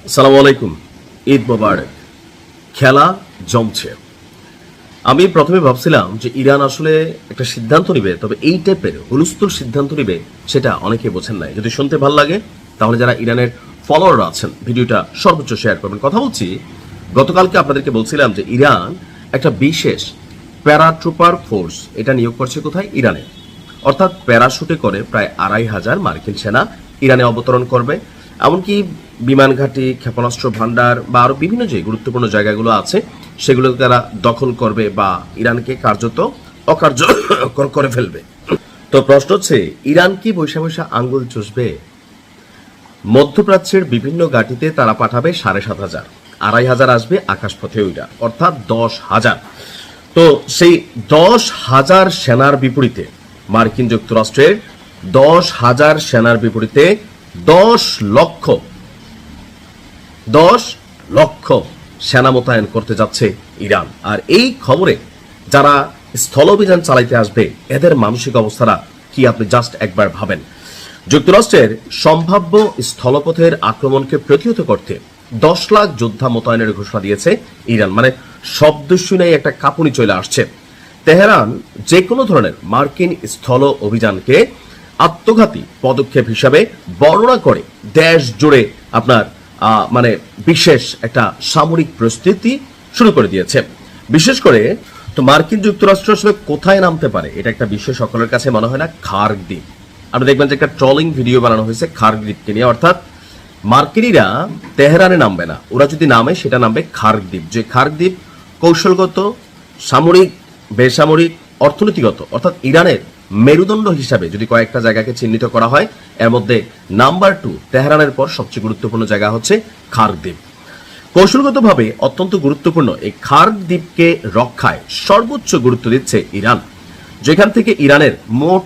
আসসালামু আলাইকুম। ঈদ মোবারক। খেলা জমছে। আমি প্রথমে ভাবছিলাম যে ইরান আসলে একটা সিদ্ধান্ত নিবে, তবে এই টাইপের হুলস্থুল সিদ্ধান্ত নিবে সেটা অনেকে বোঝেন নাই। যদি শুনতে ভালো লাগে তাহলে যারা ইরানের ফলোয়ার আছেন ভিডিওটা সর্বোচ্চ শেয়ার করবেন। কথা বলছি, গতকালকে আপনাদেরকে বলছিলাম যে ইরান একটা বিশেষ প্যারাট্রুপার ফোর্স এটা নিয়োগ করছে কোথায়? ইরানে। অর্থাৎ প্যারাশুটে করে প্রায় ২৫০০ মার্কিন সেনা ইরানে অবতরণ করবে। এমনকি বিমান ঘাঁটি, ক্ষেপণাস্ত্র ভান্ডার বা আরো বিভিন্ন যে গুরুত্বপূর্ণ জায়গাগুলো আছে সেগুলো তারা দখল করবে বা ইরানকে কার্যত অকার্যকর করে ফেলবে। তো প্রশ্ন হচ্ছে, ইরান কি বৈশা বৈশা আঙ্গুল চুষবে? মধ্যপ্রাচ্যের বিভিন্ন ঘাঁটিতে তারা পাঠাবে ৭৫০০, ২৫০০ আসবে আকাশপথে ওইটা, অর্থাৎ ১০,০০০। তো সেই ১০,০০০ সেনার বিপরীতে মার্কিন যুক্তরাষ্ট্রের ১০,০০০ সেনার বিপরীতে ১০ লক্ষ সেনা মোতায়েন করতে যাচ্ছে ইরান। আর এই খবরে যারা স্থল অভিযান চালাইতে আসবে এদের মানসিক অবস্থাটা কি আপনি জাস্ট একবার ভাবেন। যুক্তরাষ্ট্রের সম্ভাব্য স্থলপথের আক্রমণকে প্রতিহত করতে ১০ লাখ যোদ্ধা মোতায়েনের ঘোষণা দিয়েছে ইরান। মানে শব্দ শুনেই একটা কাঁপুনি চলে আসছে। তেহরান যে কোনো ধরনের মার্কিন স্থল অভিযানকে আত্মঘাতী পদক্ষেপ হিসাবে বর্ণনা করে দেশ জুড়ে আপনার মানে বিশেষ একটা সামরিক প্রস্তুতি শুরু করে দিয়েছে। বিশেষ করে তো মার্কিন যুক্তরাষ্ট্র আসলে কোথায় নামতে পারে এটা একটা বিষয় সকলের কাছে মনে হয় না। খার্গ দ্বীপ, আপনি দেখবেন যে একটা ট্রলিং ভিডিও বানানো হয়েছে খার্গ দ্বীপকে নিয়ে। অর্থাৎ মার্কিনিরা তেহরানে নামবে না, ওরা যদি নামে সেটা নামবে খার্গ দ্বীপ। যে খার্গ দ্বীপ কৌশলগত, সামরিক, বেসামরিক, অর্থনীতিগত অর্থাৎ ইরানের মেরুদণ্ড হিসাবে যদি কয়েকটা জায়গাকে চিহ্নিত করা হয় এর মধ্যে নাম্বার 2 তেহরানের পর সবচেয়ে গুরুত্বপূর্ণ জায়গা হচ্ছে খার্গ দ্বীপ। কৌশলগতভাবে অত্যন্ত গুরুত্বপূর্ণ এই খার্গ দ্বীপকে রক্ষায় সর্বোচ্চ গুরুত্ব দিচ্ছে ইরান, যেখান থেকে ইরানের মোট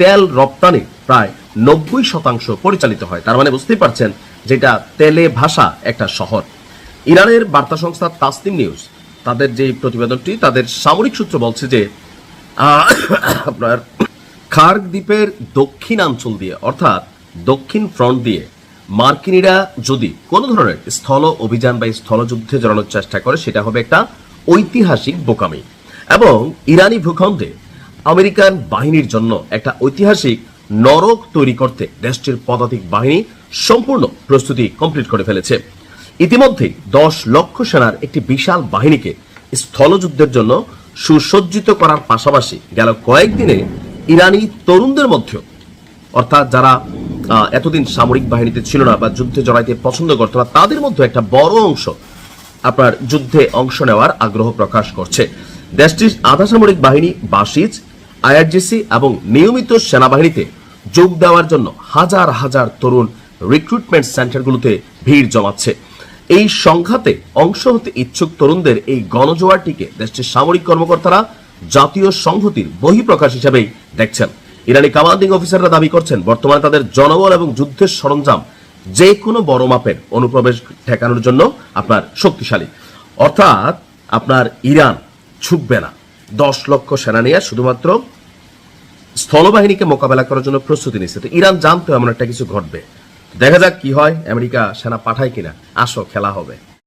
তেল রপ্তানি প্রায় ৯০% পরিচালিত হয়। তার মানে বুঝতেই পারছেন যেটা তেলে ভাসা একটা শহর। ইরানের বার্তা সংস্থা তাসনিম নিউজ তাদের যে প্রতিবেদনটি, তাদের সামরিক সূত্র বলছে যে আপনার খার্গ দ্বীপের দক্ষিণাঞ্চল দিয়ে অর্থাৎ দক্ষিণ ফ্রন্ট দিয়ে মার্কিনিরা যদি কোনো ধরনের স্থল অভিযান বা স্থলযুদ্ধে জড়ানোর চেষ্টা করে সেটা হবে একটা ঐতিহাসিক বোকামি, এবং ইরানি ভূখণ্ডে আমেরিকান বাহিনীর জন্য একটা ঐতিহাসিক নরক তৈরি করতে দেশটির পদাতিক বাহিনী সম্পূর্ণ প্রস্তুতি কমপ্লিট করে ফেলেছে। ইতিমধ্যে ১০ লক্ষ সেনার একটি বিশাল বাহিনীকে স্থলযুদ্ধের জন্য সুসজ্জিত করার পাশাপাশি গেল কয়েকদিনে ইরানি তরুণদের মধ্যে অর্থাৎ যারা এতদিন সামরিক বাহিনীতে ছিল না বা যুদ্ধে জড়াইতে পছন্দ করতো না তাদের মধ্যে একটা বড় অংশ আপনার যুদ্ধে অংশ নেওয়ার আগ্রহ প্রকাশ করছে। দেশটির আধা সামরিক বাহিনী বাসিজ, আইআরজিসি এবং নিয়মিত সেনাবাহিনীতে যোগ দেওয়ার জন্য হাজার হাজার তরুণ রিক্রুটমেন্ট সেন্টারগুলোতে ভিড় জমাচ্ছে। এই সংঘাতে অংশ হতে ইচ্ছুক তরুণদের এই গণজোয়ারটিকে দেশটির সামরিক কর্মকর্তারা জাতীয় সংহতির বহিঃপ্রকাশ হিসেবেই দেখছেন। ইরানি কমান্ডিং অফিসাররা দাবি করছেন বর্তমানে তাদের জনবল এবং যুদ্ধের সরঞ্জাম যে কোনো বড় মাপের অনুপ্রবেশ ঠেকানোর জন্য আপনার শক্তিশালী। অর্থাৎ আপনার ইরান ছুটবে না, ১০ লক্ষ সেনা নিয়ে শুধুমাত্র স্থলবাহিনীকে মোকাবেলা করার জন্য প্রস্তুতি নিচ্ছে। তো ইরান জানতো এমন একটা কিছু ঘটবে। দেখা যাক কি হয়, আমেরিকা সেনা পাঠায় কিনা। আসো, খেলা হবে।